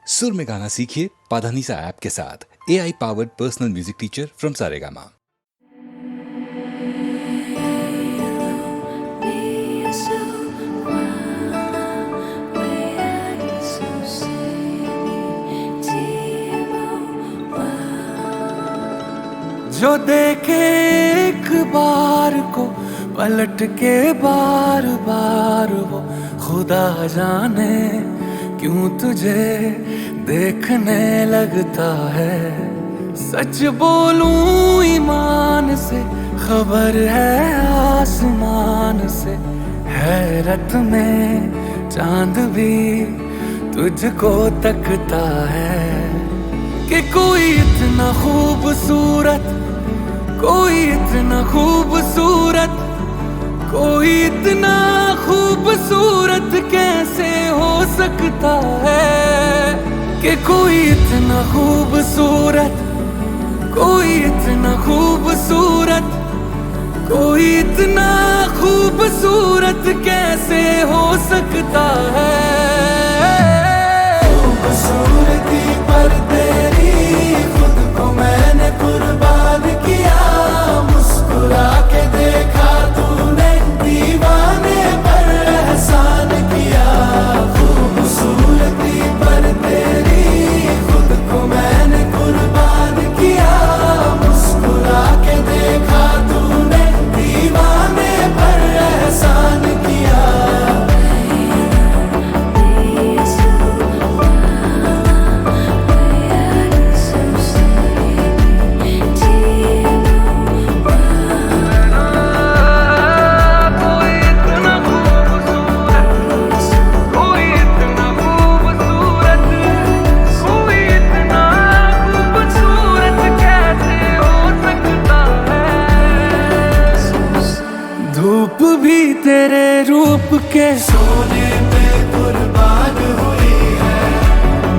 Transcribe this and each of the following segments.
सुर में गाना सीखिए पाधानीसा ऐप के साथ। AI powered personal music teacher from Saregama. जो देखे एक बार को पलट के बार बार वो खुदा जाने क्यों तुझे देखने लगता है। सच बोलूं ईमान से खबर है आसमान से, हैरत में चांद भी तुझको तकता है कि कोई इतना खूबसूरत, कोई इतना खूबसूरत, कोई इतना खूबसूरत कैसे हो सकता है कि कोई इतना खूबसूरत, कोई इतना खूबसूरत, कोई इतना खूबसूरत कैसे हो सकता है। खूबसूरती पर तेरी खुद को मैंने कुर्बान किया, मुस्कुरा के देखा तूने दीवाने पर एहसान किया। खूबसूरती पर तेरी खुद को मैंने कुर्बान किया, मुस्कुरा के देखा तूने दीवाने पर एहसान किया। धूप भी तेरे रूप के सोने पे कुर्बान हुई है,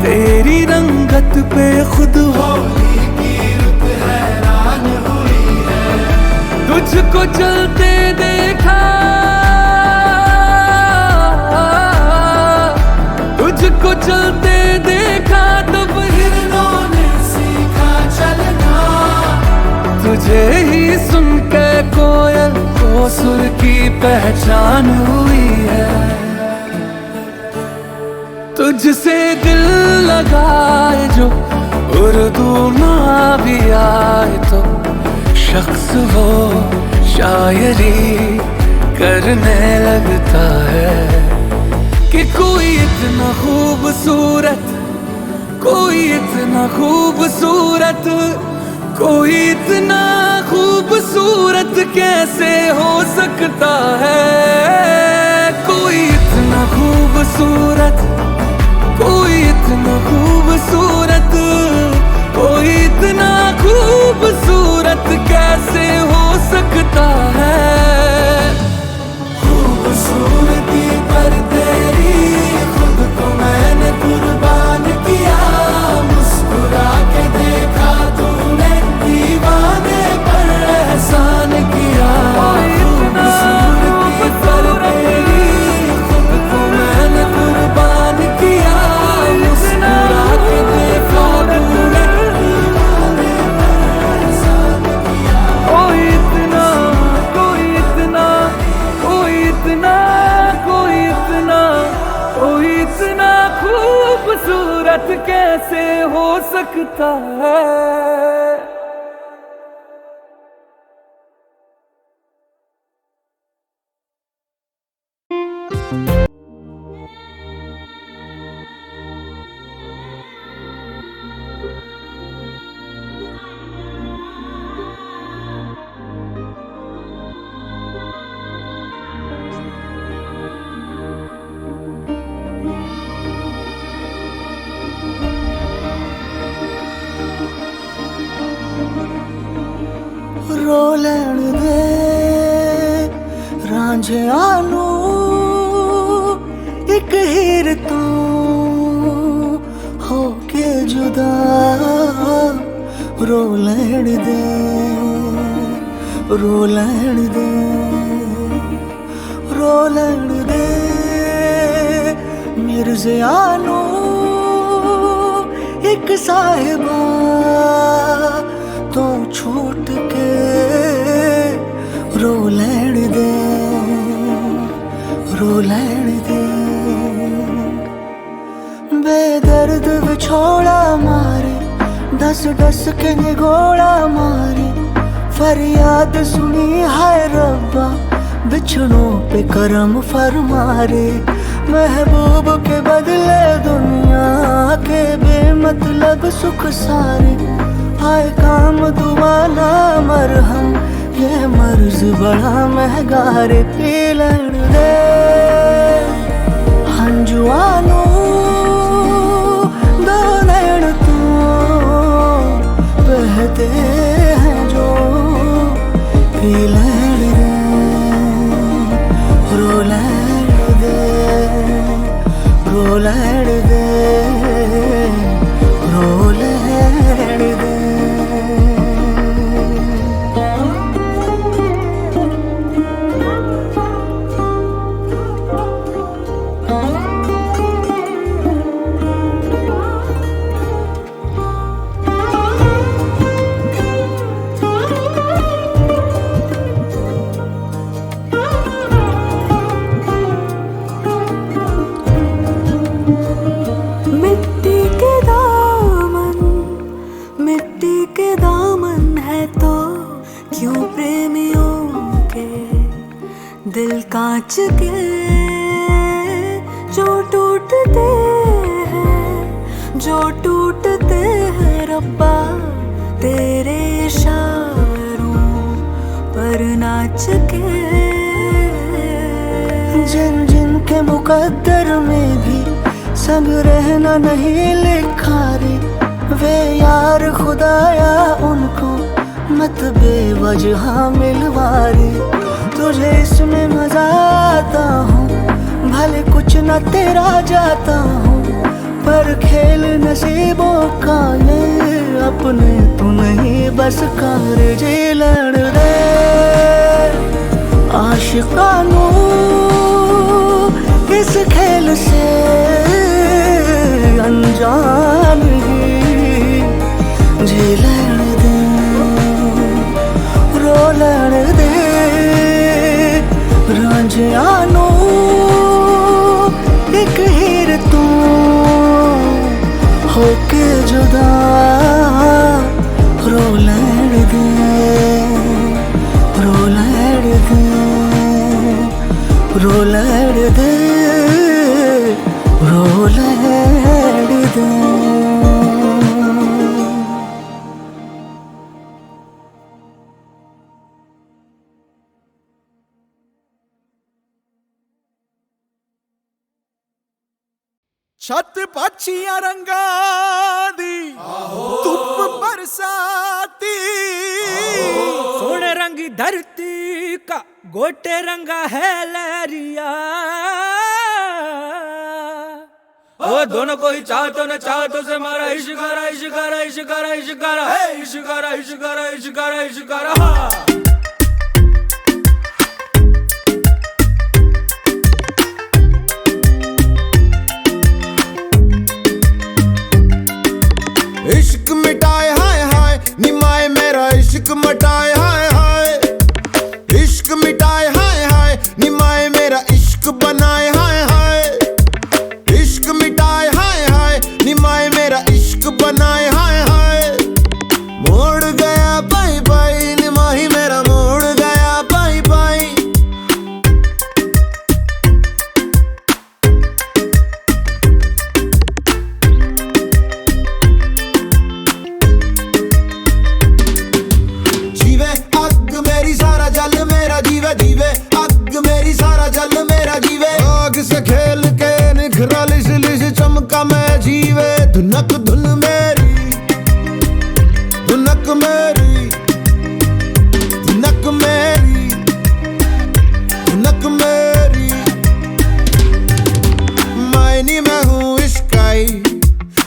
तेरी रंगत पे खुद होली की रुत हैरान हुई है। तुझको चलते देखा, तुझको चलते देखा तब हिरणों ने सीखा चलना। तुझे ही सुन के कोयल को सुर की पहचान हुई है। तुझसे दिल लगाए जो उर्दू ना भी आए तो शख्स वो शायरी करने लगता है कि कोई इतना खूबसूरत, कोई इतना खूबसूरत, कोई इतना खूबसूरत कैसे हो सकता है। कोई इतना खूबसूरत, कोई इतना खूबसूरत, कोई इतना खूबसूरत कैसे हो सकता है। खूबसूरती पर तेरी खुद को मैंने कुर्बान किया, मुस्कुरा के देखा तूने दीवाने पर एहसान किया। खूबसूरती पर तेरी खुद को मैंने कुर्बान किया, मुस्कुरा के देखा तूने दीवाने पर एहसान किया। कोई इतना, कोई इतना, कोई इतना, कोई इतना, कोई इतना खूबसूरत कैसे हो सकता है। रो लैण दे रांझिया नू एक हीर तू हो के जुदा। रो लैण दे, रो लैण दे, रो लैण दे मिर्ज़िया नू साहिबा तो छूट के रो लैण दे, रो लैण दे। बेदर्द विछोड़ा मारे, दस दस के निगोड़ा मारे, फरियाद सुनी हाय रब्बा, बिछड़ों पे करम फरमारे। महबूब के बदले दुनिया के बेमतलब सुख सारे, आए काम दुआ ना मरहम, ये मर्ज बड़ा महंगा रे। पी लैण दे हंजुआनू दो नैण तू बहते हैं जो, पी लैण दे, रो लैण दे, रो लैण दे, रो लैण दे। मिट्टी के दामन है तो क्यों प्रेमियों के दिल कांच के जो टूटते हैं, जो टूटते हैं रब्बा तेरे इशारों पर नाच के। जिन जिन के मुकद्दर में भी संग रहना नहीं लिखा रे, वे यार खुदाया उनको मत बेवजह मिलवारे। तुझे इसमें मजा आता हूँ, भले कुछ न तेरा जाता हूँ, पर खेल नसीबों का ये अपने तू नहीं बस कार। जी लड़ दे आशिकानू इस खेल से अनजान ही, जी लैण दे, रो लैण दे रांझियानू एक हीर तू होके जुदा, रो लैण दे, रो लैण दे, रो लैण दे, रो लैण दे। छत पक्षियां रंगा दी धुप बरसाती, सोने रंगी धरती का गोटे रंगा है लहरिया। ओ दोनों को ही चाहतो न चाहतो से मारा इश्कारा इश्कारा इश्कारा इश्कारा है, इश्कारा इश्कारा इश्कारा इश्कारा। इश्क मिटाए हाय हाय निमाए मेरा इश्क मिटाए हाय हाय, इश्क मिटाए हाय हाय निमाए मेरा इश्क बनाए हाय हाय, इश्क मिटाए हाय हाय निमाए मेरा इश्क बनाए हाय हाय। मोड़ गया बाई बाई निमाही मेरा मोड़ गया बाई बाई। जीवे अग मेरी सारा जल मेरा जीवे, जीवे अग मेरी सारा जल मेरा जीवे। आग से खेल के निखरा लिस लिस चमका मैं जीवे। धुनक धुन मेरी, धुनक मेरी, धुनक मेरी, धुनक मेरी। मायनी मैं हूँ इश्काई,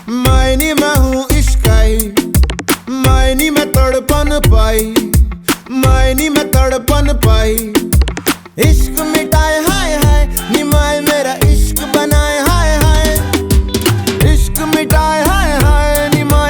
मायनी मैं हूँ इश्काई, मायनी मैं तड़पन पाई, मायनी मैं तड़पन पाई। इश्क मिटाए हाय हाय निमाए मेरा इश्क बनाए हाय हाय, इश्क मिटाए हाय हाय निमाए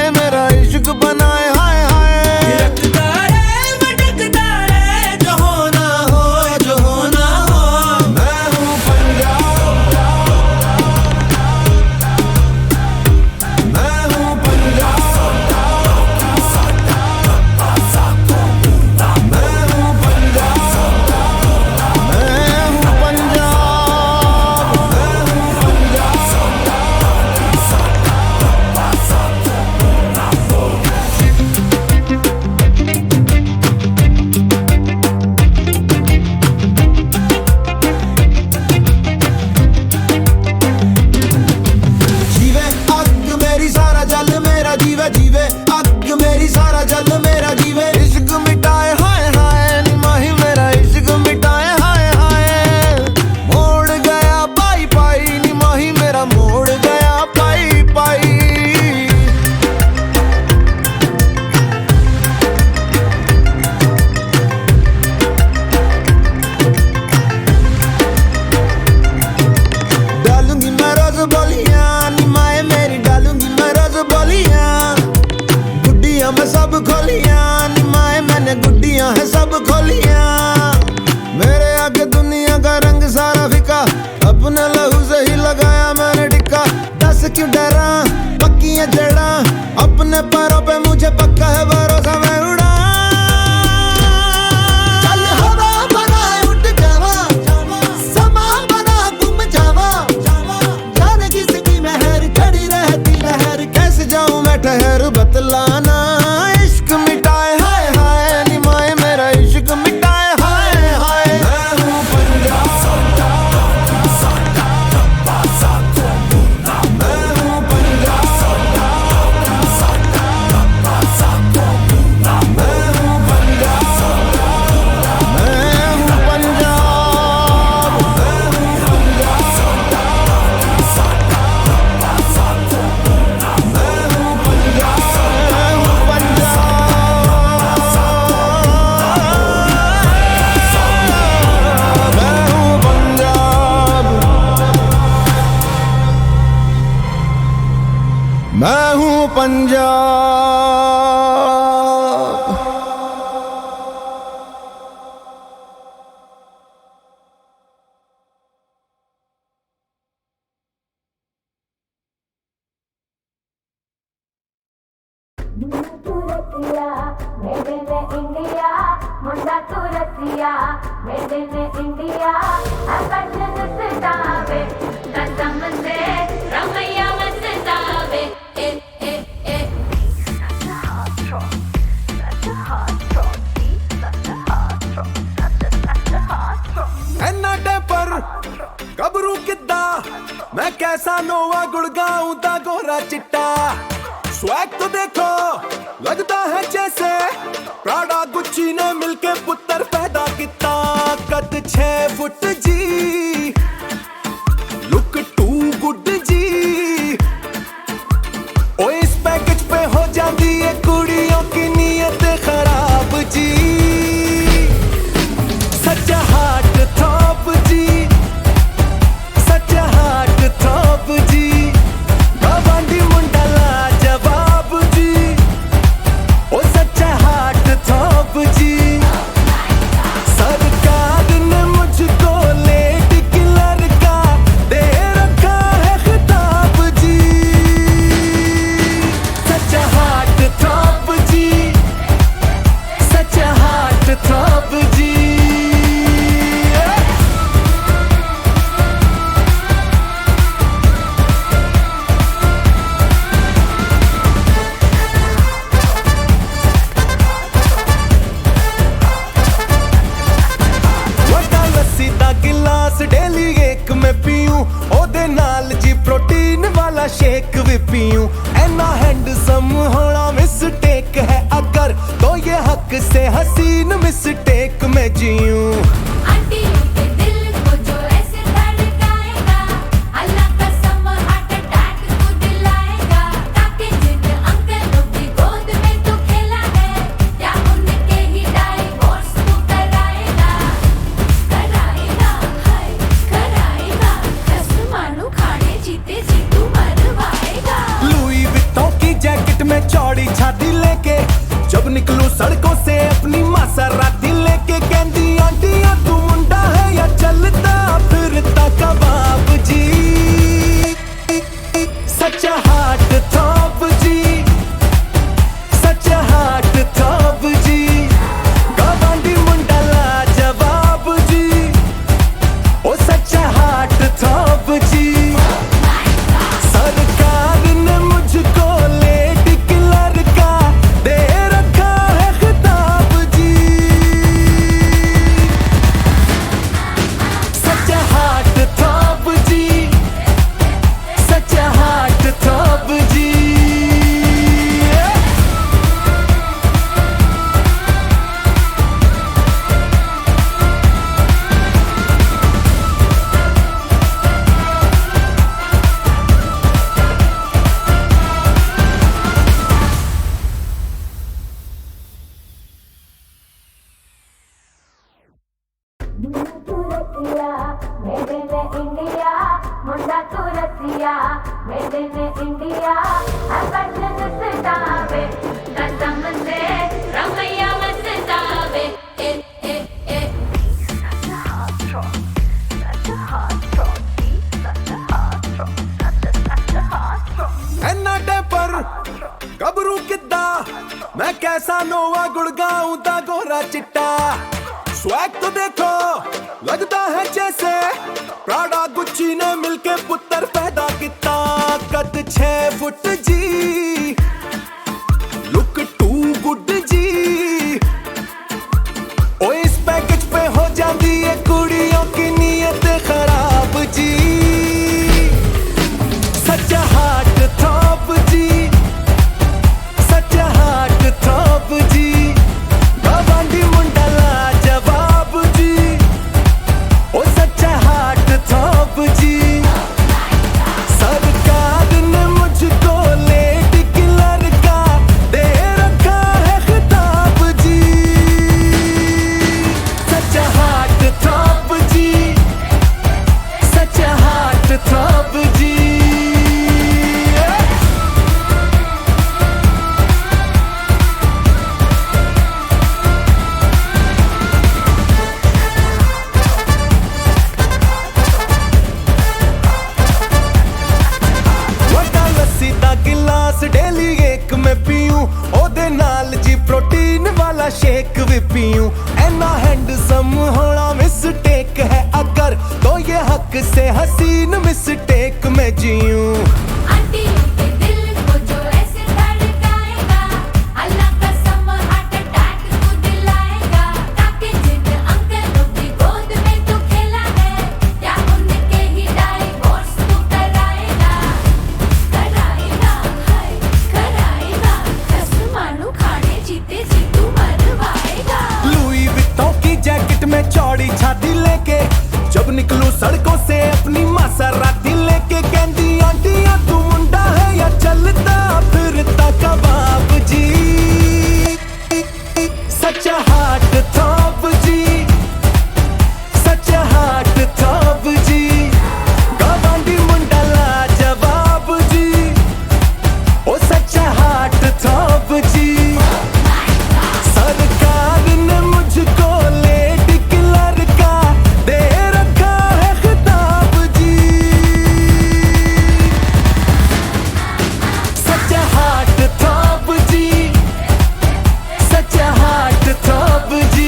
दिए जड़ा, अपने पैरों पे मुझे पक्का है भरोसा, मैं उड़ा। चल हवा बना उठ जावा, समा बना गुम जावा, जाने किसकी मेहर खड़ी रहती लहर, कैसे जाऊं मैं ठहर बतलाना। इश्क मिटाए हाय हाय निमाए मेरा इश्क मिटाए हाय हाय। मैं हूँ पंजाब, मैं हूँ Punjab. Made in India, Munda Turasiya, made in India, Apathan Sitave, Kasam se, Ramaya Masitave, Such a hot rock, such a hot rock, such a hot rock, such a hot rock. ਐਨਾ ਟੈਂਪਰ ਕਬਰੂ ਕਿੱਦਾਂ मैं कैसा नोवा गुड़गांव दा गोरा चिट्टा। Swag तो देखो लगता है जैसे प्राडा गुच्ची ने मिलके पुत्र पैदा किता। कद 6 फुट जी, लुक टू गुड जी, ओ इस पैकेज पे हो जाती है कुड़ियों की नीयत खराब जी। सच हार्ट थॉप जी, सच हार्ट थॉप जी, गवांडी मुंडा लाजवाब जी, ओ सच हार्ट थॉप जी। सरकार ने मुझको लेट किलर का दे रखा है खिताब जी। सच हार्ट थॉप जी, सच हार्ट थॉप जी। ਵੱਡਾ ਲੱਸੀ ਦਾ ਗਿਲਾਸ ਡੇਲੀ ਇੱਕ ਮੈਂ ਪੀਊਂ, ਉਹਦੇ ਨਾਲ ਜੀ ਪ੍ਰੋਟੀਨ ਵਾਲਾ शेक भी पीऊं। ऐना हैंडसम होना मिस्टेक है अगर, तो ये हक से हसीन मिस्टेक में जीऊं। आंटी के दिल को जो ऐसे धड़काएगा, अल्लाह कसम हार्ट अटैक को दिलाएगा। ताकि जिन अंकलों की गोद में तू खेला है, क्या उनके ही डाइवोर्स तू कराएगा? कराएगा, हाय कराएगा, कसम मानू खाने जीते जी तू मरवाएगा। लुई वित्तों की जैकेट में चौड़ी छाती लेके जब निकलूं सड़कों से अपनी मासराती लेके, कहती आंटियां तू मुंडा है या चलता फिरता कबाब जी। सच हार्ट थॉप जी, सच हार्ट थॉप जी, गवांडी मुंडा लाजवाब जी, ओ सच हार्ट थॉप जी। सरकार ने मुझको लेट किलर का दे रखा है खिताब साडे पर गबरू किद्दा मैं कैसा नोवा गुड़गाऊं दा गोरा चिट्टा स्वैग तो देखो लगता है जैसे प्राडा गुच्ची ने मिलके पुत्र पैदा किता कद 6 फुट जी लुक टू गुड जी ओ इस पैकेज पे हो जाती है कुड़ियों की नीयत खराब जी सच्चा हार्ट थ्रॉप जी सच्चा हार्ट थ्रॉप जी गवांडी मुंडा लाजवाब जी ओ सच्चा हार्ट थ्रॉप जी सरकार ने मुझको लेट किलर का दे रखा है खिताब जी सच्चा हार्ट थ्रॉप जी सच्चा हार्ट थ्रॉप जी वड्डा लस्सी दा गिलास डेली एक मैं पीऊं ओदे नाल जी प्रोटीन वाला शेक भी पीऊं ऐना हैंडसम होना मिस्टेक है अगर तो ये हक से हसीन मिस्टेक में जीऊं आंटी के दिल को जो ऐसे धड़काएगा अल्लाह कसम हार्ट अटैक को दिलाएगा ताकि जिन अंकलों की गोद में तू खेला है या उनके ही डाइवोर्स तू कराएगा हाय कराएगा कसम मानू खाने जीते जी तू मरवाएगा लुई वित्तों की जैकेट में चौड़ी छाती लेके जब निकलूं सड़कों से अपनी मासराती लेके कहती आंटियां तू मुंडा है या चलता फिरता कबाब जी सच्चा हार्ट थ्रॉप जी सच्चा हार्ट थ्रॉप जी गवांडी मुंडा लाजवाब जी ओ सच्चा हार्ट थ्रॉप जी सरकार ने मुझको लेट किलर का दे रखा है खिताब जी सच्चा हार्ट थ्रॉप जी सच्चा हार्ट थ्रॉप जी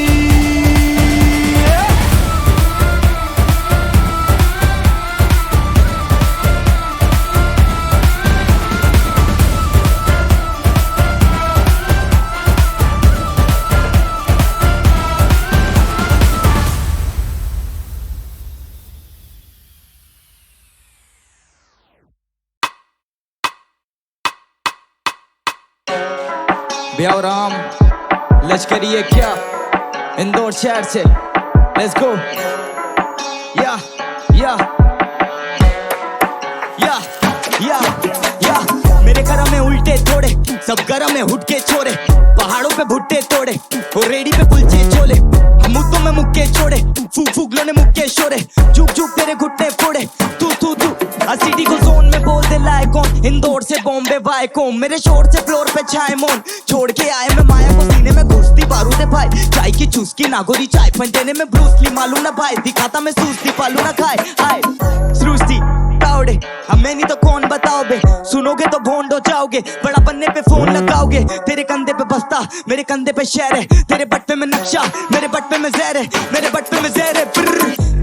ब्यावराम लश्करी क्या इंदौर शहर से लेट्स गो या या या या या मेरे करम में उल्टे थोड़े सब गरम में हुट के छोड़े पहाड़ों पे भुट्टे तोड़े और रेडी पे कुलचे छोले मुद्दों में मुक्के छोड़े फूक फूक लो ने मुक्के शोरे झुक झुक तेरे घुटने फोड़े तू तू तू सिटी को जोन में बोल दे लाइकॉन इंदौर से बॉम्बे वाइकोम मेरे शोर से फ्लोर पे छाए मौन छोड़ के आए मैं माया को सीने में घुसती बारूद भाई चाय की चुस्की नागोरी चाय फंटेने में ब्रूसली मालूम ना भाई दिखाता मैं सूसती पालू ना खाए हाय सृष्टि तावड़े हमें नहीं तो कौन बताओ बे सुनोगे तो भोंड हो जाओगे बड़ा बनने पे फोन लगाओगे तेरे कंधे पे बस्ता मेरे कंधे पे शहर है तेरे बट्टे में नक्शा मेरे बट्टे में जहर है मेरे बट्टे में जहर है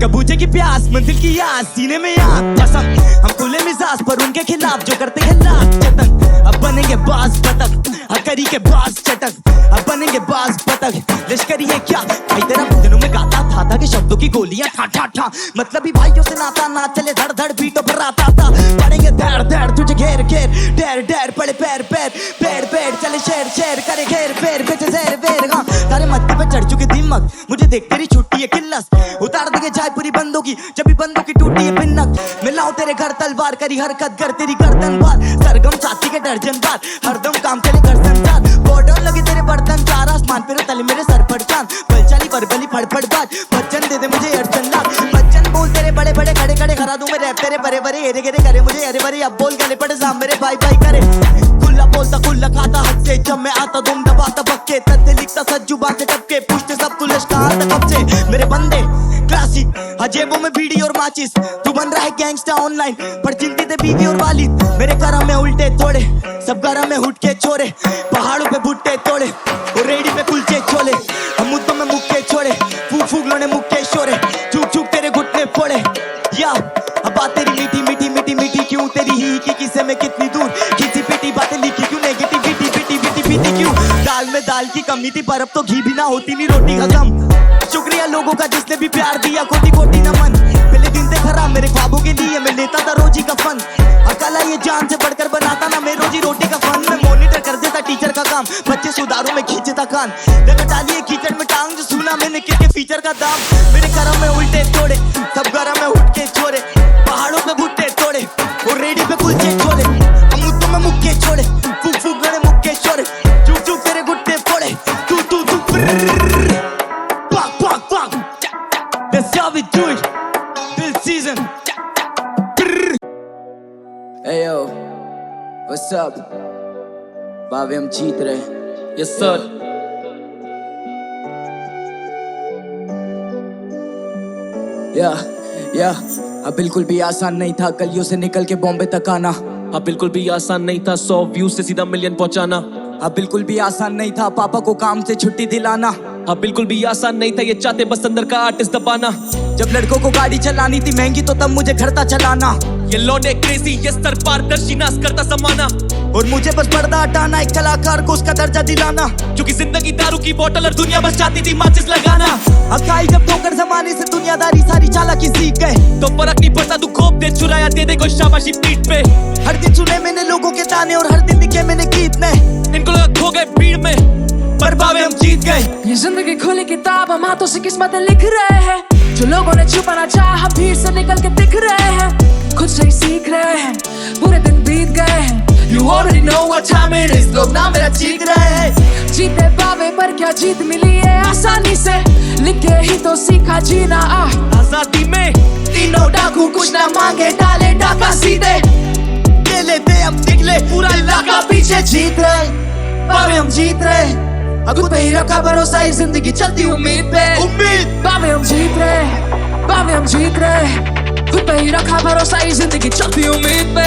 कबूजे की प्यास मंदिर की याद सीने में याद कसम हम खुले मिजाज पर उनके खिलाफ जो करते हैं लाख जतन अब बनेंगे बाज बतख हकरी के बाज चटक अब बनेंगे बाज बतख लश्करी है क्या भाई तेरा दिनों में गाता था कि शब्दों की गोलियां ठा ठा ठा मतलब ही भाइयों से नाता ना चले धड़ धड़ बीटों पर आता था पड़ेंगे धड़ धड़ तुझे घेर घेर डैर डैर पड़े पैर पैर पेड़ पेड़ चले शेर शेर करे घेर फेर बेचे जहर वेर हाँ तारे मत्थे पे चढ़ चुके दिमाग मुझे देख तेरी छुट्टी है किल्लस उतार देंगे चाय पूरी बंदों की जब भी बंदों की टूटी है पिन्नक मिलाऊं तेरे घर तलवार करी हरकत कर तेरी गर्दन बार सरगम साथी के दर्जन बार हरदम काम चले कर संसार बॉर्डर लगे तेरे बर्तन चार आसमान पे तले मेरे सर पर चांद बलचाली बरबली फड़फड़ बाज बच्चन दे दे मुझे अर्चन लाख बच्चन बोल तेरे बड़े बड़े खड़े खड़े करा दूं मैं रैप तेरे बड़े बड़े हेरे घेरे करे मुझे अरे बड़े अब बोल गले पड़े साम मेरे भाई भाई करे खुला बोलता खुला खाता हद से, जब मैं आता दुम दबाता बक्के, तथ्य लिखता सच जुबान से टपके, पूछते सब तू लश्कार कब से। मेरे बंदे क्लासिक, जेबों में बीड़ी और माचिस, तू बन रहा है गैंगस्टर ऑनलाइन, पर चिंतित है बीवी और वालिद। मेरे करम में उल्टे थोड़े, सब गरम में हुट के छोड़े, पहाड़ों पे भुट्टे तोड़े, और रेडी पे कुलचे छोले, हम मुद्दों में मुक्के छोड़े, फूक फूक लोने मुक्के शोरे, चूक चूक तेरे घुटने फोड़े। या अब बात तेरी मीठी मीठी मीठी मीठी क्यों, तेरी ही की किसे में कितनी दूर, खिंची पिटी बातें लिखी क्यों, नेगेटिविटी पीटी पीटी पीटी क्यों। दाल में दाल की कमी थी, पर अब तो घी भी ना होती नहीं रोटी खत्म। शुक्रिया लोगों का जिसने भी प्यार दिया, कोटि कोटि नमन। पहले दिन थे खराब मेरे ख्वाबों के लिए, मैं लेता था रोजी का फन, अकेला ये जान से बढ़कर बनाता ना मैं रोजी रोटी का फन। मैं मॉनिटर कर देता टीचर का काम, बच्चे सुधारों में खींचता कान, जगह डालिए कीचड़ में टांग, जो सुना मैंने किसके फीचर का दाम। मेरे करम में उल्टे तोड़े, सब गरम में उठ के छोड़े, पहाड़ों पे भुट्टे तोड़े, और रेडी पे कुलचे छोड़े, हम मुद्दों में मुक्के छोड़े, फूक फूक गड़े मुक्के छोड़े, चुप चुप तेरे गुट्टे फोड़े, तू तू तू पाक पाक पाक। That's how we do it this season. Hey yo, what's up? भावे हम जीत रहे। Yes sir. या अब बिल्कुल भी आसान नहीं था गलियों से निकल के बॉम्बे तक आना। अब बिल्कुल भी आसान नहीं था 100 व्यूज से सीधा मिलियन पहुंचाना। अब बिल्कुल भी आसान नहीं था पापा को काम से छुट्टी दिलाना। अब बिल्कुल भी आसान नहीं था ये चाहते बस अंदर का आर्टिस्ट दबाना। जब लड़कों को गाड़ी चलानी थी महंगी तो तब मुझे घर था चलाना। ये लौंडे क्रेजी ये स्तर पारदर्शी नाश करता जमाना, और मुझे बस पर्दा हटाना, एक कलाकार को उसका दर्जा दिलाना। क्योंकि जिंदगी दारू की बोतल और दुनिया बस चाहती थी माचिस लगाना। अकाई जब ठोकर जमाने से दुनियादारी सारी चालाकी सीख गए, तो फर्क नहीं पड़ता तू खोप दे चुराया दे दे कोई शाबाशी पीठ पे। हर दिन सुने मैंने लोगों के ताने और हर दिन दिखे मैंने गीत में, इनको लगा खो गए भीड़ में पर भावे हम जीत गए। ये जिंदगी खुली किताब हम हाथों से किस्मतें लिख रहे हैं, जो लोगों ने छुपाना चाहा हम भीड़ से निकल के दिख रहे हैं, खुद से ही सीख रहे हैं, बुरे दिन बीत गए हैं। You already know what time it is, लोग ना मेरा चीख रहे हैं। जीते पावे पर क्या जीत मिली है आसानी से, लिखे ही तो सीखा जीना। आजादी में तीनों डाकू कुछ ना मांगे डाले डाका सीधे, ये लेते हम निकले पूरा इलाका पीछे जीत रहे पावे हम जीत रहे, खुद पे ही रखा भरोसा ही जिंदगी चलती उम्मीद पे। उम्मीद पावे हम जीत रहे पावे हम जीत रहे, खुद पे ही रखा भरोसा ही जिंदगी चलती उम्मीद पे।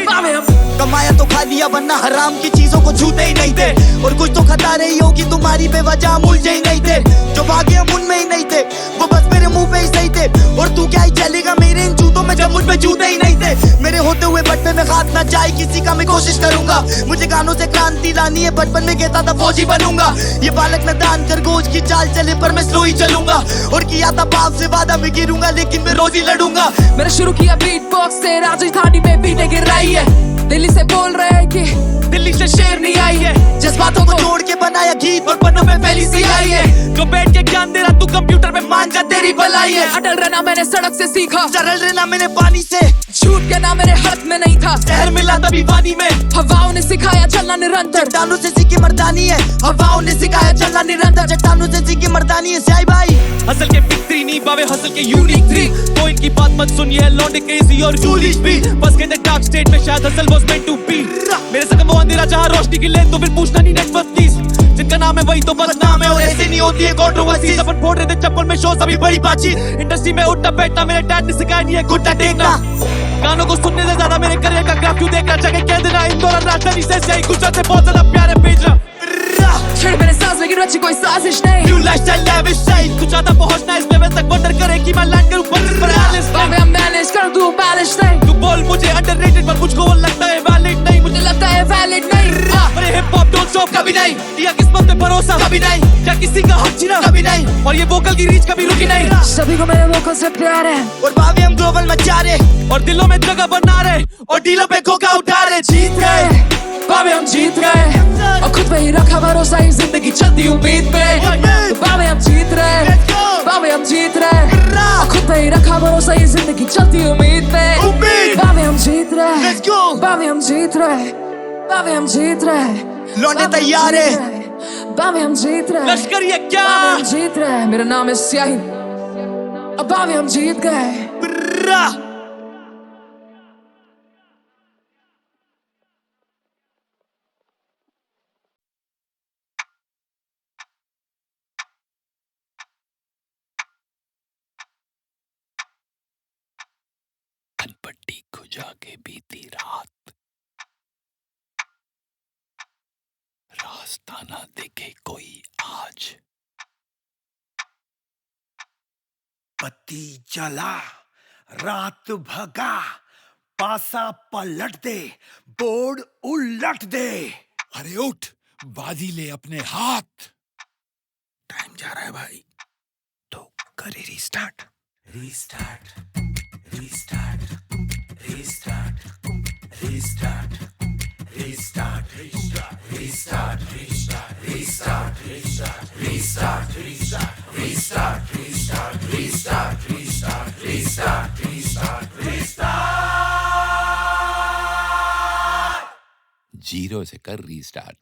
पावे हम कमाया तो खा लिया वरना हराम की चीजों को छूते ही नहीं थे, और कुछ तो खता रही होगी तुम्हारी बेवजह हम उलझे ही नहीं थे। जो भागे हम उनमें ही नहीं थे, वो बस मेरे मुंह पे ही सही थे, और तू क्या ही चलेगा मेरे इन जूतों में जब मुझ पे जूते ही नहीं थे। मेरे होते हुए बचपन में हाथ ना जाए किसी का मैं कोशिश करूंगा, मुझे गानों से क्रांति लानी है, बचपन में कहता था फौजी बनूंगा। ये बालक न दान खरगोश की चाल चले पर मैं स्लो ही चलूंगा, और किया था बाप से वादा मैं गिरूंगा लेकिन मैं रोज ही लड़ूंगा। मैंने शुरू किया बीट बॉक्स से राजधानी में बीटें गिर रही है, दिल्ली से बोल रहे हैं कि दिल्ली से शेर नहीं आई है, जज्बातों को जोड़ के बनाया गीत और पन्नों में फैली सी आई है। जो बैठ के ज्ञान दे रहा तू कंप्यूटर पे मान जा तेरी भलाई है। अटल रहना मैंने सड़क से सीखा, सरल रहना मैंने पानी से, झूठ कहना मेरे हाथ में नहीं था, शहर मिला तभी पानी में। हवाओं ने सिखाया चलना निरंतर, चट्टानों से सीखी मर्दानी है, हवाओं ने सिखाया चलना निरंतर, चट्टानों से सीखी मर्दानी है। साई भाई हसल के फिक्री नहीं बावे हसल के यूनिक थ्री, तो इनकी बात मत सुनिए लौंडे क्रेजी और फूलिश भी, बस कहते डार्क स्टेट में शायद hassle was meant to be. मेरे संग वो अंधेरा जहां रोशनी की ले तो फिर पूछना नहीं नेटवर्क प्लीज, जिनका नाम है वही तो बदनाम है, और ऐसे नहीं होती है कंट्रोवर्सी। अपन फोड़ रहे थे चप्पल में शो सभी बड़ी बातचीत, इंडस्ट्री में उठना बैठना मेरे डैड ने सिखाया नहीं है घुटना टेकना। गानों को सुनने से ज्यादा मेरे करियर का ग्राफ क्यों देखना, चाहे कह देना इंदौर और राजधानी से सही गुजरात से बहुत ज्यादा प्यारे भेज रहा। छेड़ मेरे सांस लेकिन रची कोई साजिश नहीं, न्यू लाइफस्टाइल लेविश स्टाइल, तू चाहता पहुंचना इस लेवल तक वंडर करे कि मैं लैंड करूं पर पावे हम मैनेज कर दूं बैलेंस नहीं। तू बोल मुझे अंडररेटेड पर मुझको वो लगता है वैलिड नहीं, मुझे लगता है वैलिड नहीं। अरे हिप हॉप डोंट स्टॉप कभी नहीं, या किस्मत पे भरोसा कभी नहीं, क्या किसी का हक छीना कभी नहीं, और ये वोकल की रीच कभी रुकी नहीं। सभी को मेरे वोकल से प्यार है, और भाभी हम ग्लोबल मचा रहे, और दिलों में जगह बना रहे, और डीलों पे खोखा उठा रहे। जीत गए पावे हम जीत गए, और खुद पे ही रखा भरोसा ही जिंदगी चलती उम्मीद पे। पावे हम जीत रहे पावे हम जीत रहे, और खुद पे ही रखा भरोसा ही जिंदगी चलती उम्मीद पे। पावे हम जीत रहे पावे हम जीत रहे पावे हम जीत रहे, लौंडे तैयार है, पावे हम जीत रहे लश्कर ये क्या पावे हम जीत रहे, मेरा नाम है स्याही, अब पावे हम जीत गए। कनपट्टी खुजा के बीती रात, रास्ता ना देखे कोई आज। पति जला रात भगा, पासा पलट दे, बोर्ड उलट दे। अरे उठ, बाजी ले अपने हाथ। टाइम जा रहा है भाई, तो करे restart. Restart, restart, restart, restart, restart, restart, restart, restart, restart, restart, restart, restart, restart, restart, restart, restart, restart, restart. Zero से कर रीस्टार्ट।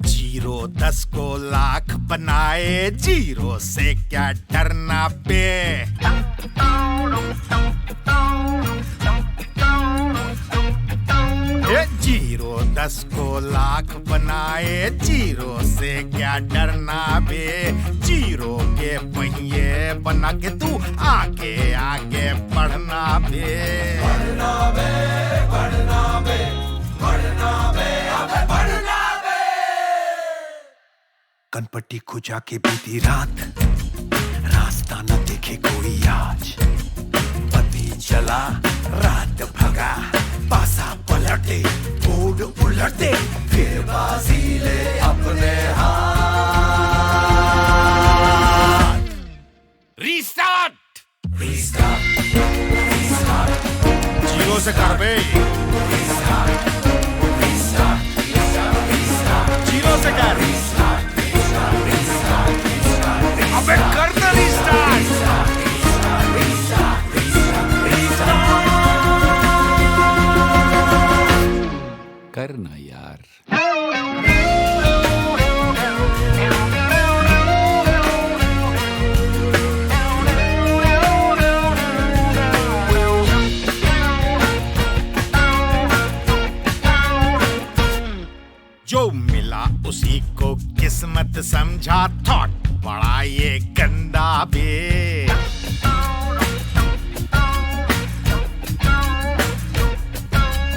जीरो 10 को लाख बनाए, जीरो से क्या डरना बे। जीरो 10 को लाख बनाए, जीरो से क्या डरना बे। जीरो के पहिए बना के तू आगे आगे बढ़ना बे। बढ़ना बे, बढ़ना बे, बढ़ना बे, अबे बढ़ना बे। कनपट्टी खुजा के बीती रात, रास्ता न देखे कोई आज। पति चला रात भगा, पासा पलटे, बोर्ड उलटे, फिर बाजी ले अपने हाथ। रीस्टार्ट, रीस्टार्ट, रीस्टार्ट, जीरो से कर बे। रीस्टार्ट, रीस्टार्ट, रीस्टार्ट, जीरो से कर। रीस्टार्ट, रीस्टार्ट, रीस्टार्ट, रीस्टार्ट, अबे कर दे रीस्टार्ट। करना यार। जो मिला उसी को किस्मत समझा, थॉट बड़ा ये गंदा बे।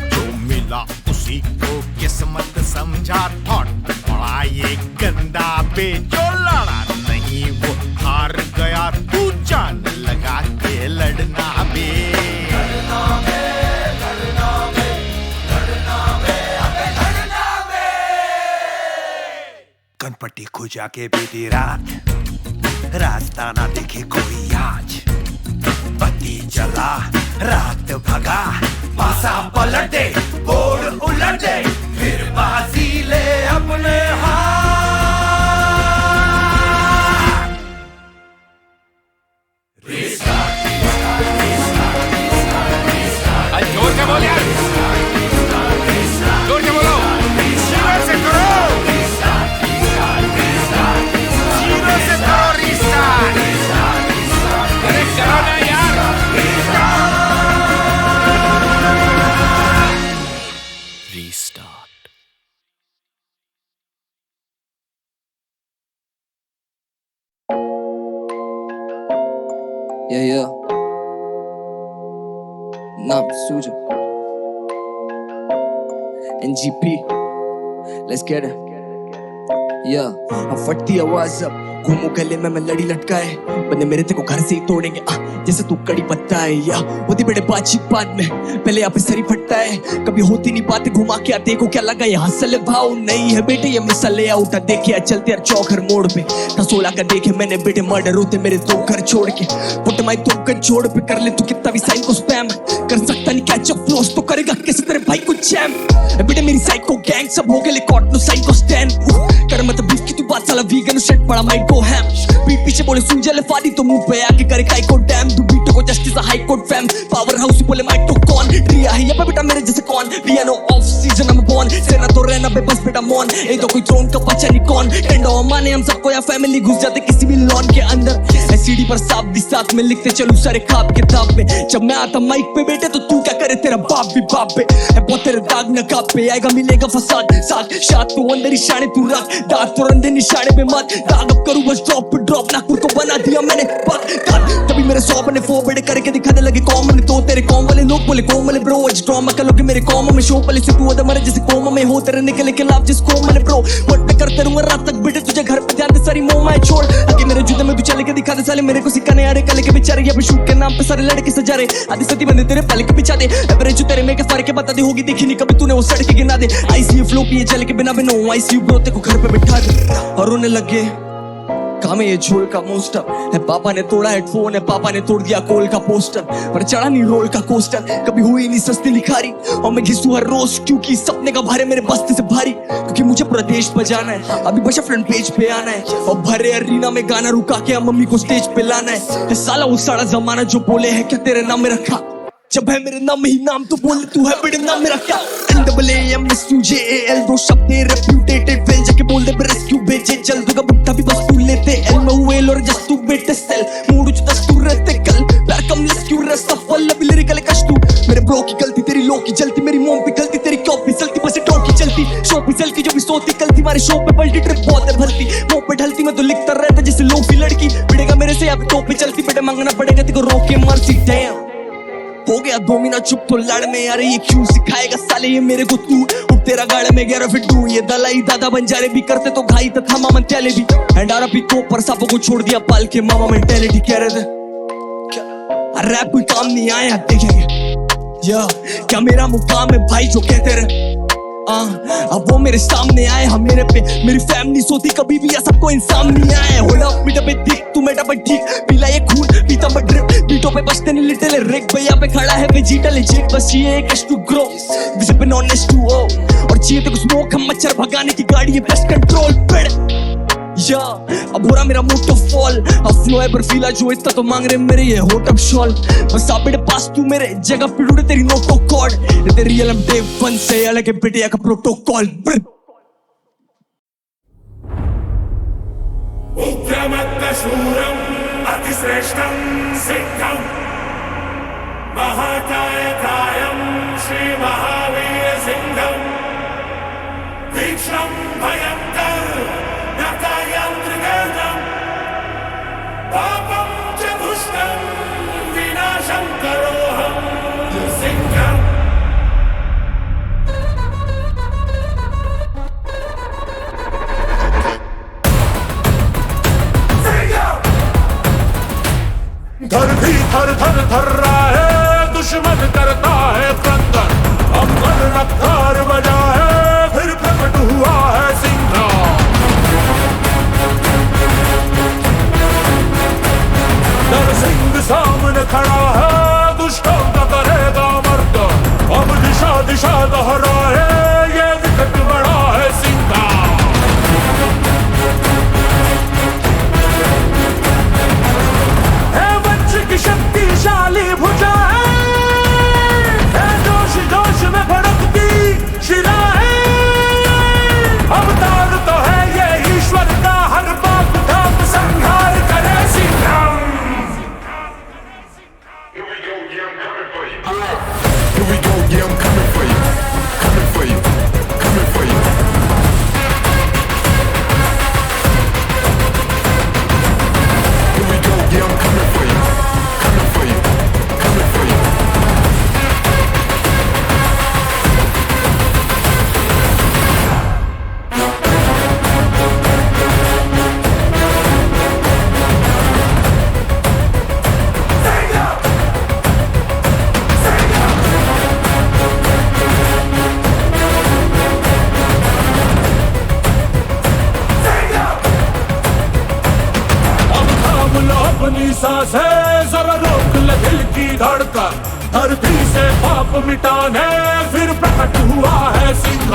जो मिला उसी को किस्मत समझा, थॉट बड़ा ये गंदा बे। जो लड़ा नहीं वो हार गया, तू जान लगा के लड़ना बे। लड़ना बे, लड़ना बे, लड़ना बे, अबे लड़ना बे। कनपट्टी खुजा के बीती रात, रास्ता ना देखे कोई आज। पति जला रात भगा, पासा पलटे, बोर्ड उलटे, फिर बाजी ले अपने हाथ। Restart, restart, restart, restart, restart. जोर से बोल यार, जोर से बोलो। जीरो से करो, जीरो से करो रीस्टार्ट। अरे करो ना यार। Restart. Yeah. Nam Suja. NGP. Let's get it. Yeah. अब फटती आवाज अब घूमू गले में मैं लड़ी लटकाए, बंदे मेरे तेरे को घर से ही तोड़ेंगे जैसे तू कड़ी पत्ता है। या होती बड़े बातचीत बाद में, पहले यहाँ पे सरी फटता है। कभी होती नहीं बातें, घुमा के आते को क्या लगा ये हंसले भाव नहीं है बेटे, ये मिसले आउट देखे चलते यार चौकर मोड़ पे। था 16 का देखे मैंने बेटे मर्डर होते मेरे 2 घर छोड़ के। पुट माई तुम कर छोड़ पे कर ले तू कितना भी साइन को स्पैम, कर सकता नहीं कैच अप फ्लोस तो करेगा कैसे तेरे भाई को जैम। बेटे मेरी साइको गैंग सब हो गए कॉट नो साइन को स्टैंड कर मत बीफ की तू बात साला वीगन सेट बड़ा माइक को हैम। पीठ पीछे बोले सुंजले फाड़ी तो मुंह पे आके करे काई को डैम। तू बीट को justice high court fam, power house बोले माइक तो कौन रिया है ये बेटा मेरे जैसे कौन। Piano off season I'm born कौन, सेना तो रहना बेबस बेटा मौन, ये तो कोई थ्रोन का बच्चा नहीं कौन, टेंडो माने हम सबको या फैमिली घुस जाते किसी भी लॉन के अंदर, सीढ़ी पर साफ भी साथ में लिखते चलूं सारे ख्वाब किताब में, जब मैं आता माइक पे बेटे तो तू क्या करे, तेरा बाप भी बाप पे है, बहुत तेरे दाग नकाब पे आएगा मिलेगा फसाद, साथ शाद तो अंदर ही शाने तू रख, दाग तो रंधे निशाने पे मत, दाग अब करूं बस ड्रॉप पे ड्रॉप, नागपुर को बना दिया मैंने पक, तभी मेरे 100 बने 4 बड़े करके दिखाने लगे कॉमन, तो तेरे कॉम वाले लोग बोले कॉम वाले ब्रो, आज ड्रामा कर लोगे मेरे कॉम में, शो पहले से तू अदर मरे जैसे कोमा में हो, तेरे निकले के लाभ जिस कॉम में ब्रो, व्हाट पे करते रहूंगा रात तक बेटे, तुझे घर पे ध्यान दे सारी मोमा है छोड़, आगे मेरे जूते में तू चले के दिखा दे साले, मेरे को सिखाने आ रहे कल के बेचारे, ये शूट के नाम पे सारे लड़के सजा रहे, आधी सती बंदे तेरे पल के बिछा दे, एवरेज तेरे में के फर्क के बता दे, होगी देखी नहीं कभी तूने वो सड़के गिना दे, आईसीयू फ्लो पिए चल के बिना बिनो आईसीयू ब्रो तेरे को घर पे बिठा दे, और रोने लगे काम है ये झोल का मोस्टर है, पापा ने तोड़ा हेडफोन है, पापा ने तोड़ दिया कोल का पोस्टर, पर चढ़ा नहीं रोल का कोस्टर, कभी हुई नहीं सस्ती लिखारी, और मैं घिसू हर रोज क्योंकि सपने का भारे मेरे बस्ते से भारी, क्योंकि मुझे पूरा देश बजाना है, अभी बचा फ्रंट पेज पे आना है, और भरे अरीना में गाना रुका के मम्मी को स्टेज पे लाना है, साला वो सारा जमाना जो बोले है क्या तेरे नाम में रखा, जब है मेरे नाम में ही नाम तो बोल तू है बड़े नाम में रखा, NAAMSUJAL 2 शब्द रेप्यूटेटेड वेल जाके बोल दे रेस्क्यू भेजे जल्द दूंगा बुट्टा भी बस तू लेते एल में वेल और जस्ट तू बेटे सेल मूड उच दस तू रहते कल प्यार कम लेस क्यों रस्ता फल अभी लिरिकल कश तू मेरे ब्रो की गलती तेरी लो की जलती मेरी मोम पे गलती तेरी कॉपी चलती बस टॉप की चलती शो पे चल की जो भी सोती कल थी हमारे शो पे पलटी ट्रिप बहुत है भरती मुंह पे ढलती मैं तो लिखता रहता जैसे लोफी लड़की बिड़ेगा मेरे से अब तो पे चलती बेटे मांगना पड़ेगा तेरे को रोके मर्सी डैम हो गया 2 महीना चुप तो लड़ में यार ये क्यों सिखाएगा साले ये मेरे को तू उठ तेरा गाड़ में गया फिर तू ये दलाई दादा बंजारे भी करते तो घाई तथा मामा तेले भी एंड आर भी को पर सांपों को छोड़ दिया पाल के मामा मेंटालिटी कह रहे थे रैप कोई काम नहीं आया देखेंगे या क्या मेरा मुकाम है भाई जो कहते रहे अब वो मेरे सामने आए हम मेरे पे मेरी फैमिली सोती कभी भी ऐसा कोई इंसान नहीं आया होल्ड अप मीटर पे दिख तू मेटा पे ठीक पीला ये खून पीता मैं ड्रिप बीटों पे बचते नहीं लिटिल रिक भैया पे खड़ा है वेजिटल लेजिट बस ये एक टू ग्रो दिस पे नॉन H2O और चाहिए तो स्मोक हम मच्छर भगाने की गाड़ी है बेस्ट कंट्रोल पेड़ या अब हो रहा मेरा मोटो फॉल अब फ्लो है बर्फीला जो इतना तो मांग रहे मेरे ये होट अप शॉल बस आप बेटे पास तू मेरे जगह पे ढूंढे तेरी नोटो कॉर्ड ये रियल एम डे 1 से अलग है बेटे का प्रोटोकॉल उत्तमत्तशूरम् अतिश्रेष्ठं सिद्धं महाकायकायं श्रीमहावीरसिंहं तीक्ष्णं भयङ्करं नकायं त्रिगर्दं पापं च दुष्टं विनाशं करोऽहं सिंहम् धरती थर थर थर रहा है दुश्मन करता है क्रंदन हम नकार बजा है फिर प्रकट हुआ है सिंह नरसिंह सामने खड़ा है दुष्टों का करेगा मर्द अब दिशा दिशा दोहरा है ये विकट बड़ा है सिंह शक्तिशाली भुजा है जोश जोश में भड़कती शिला है अवतार तो है ये ईश्वर का हर पाप धाम संहार करे Singham Here we go, yeah, I'm coming for you, coming for you, coming for you. Here we go, yeah, I'm coming for you. अपनी सांसें जरा रोक ले दिल की धड़कन धरती से पाप मिटाने फिर प्रकट हुआ है सिंह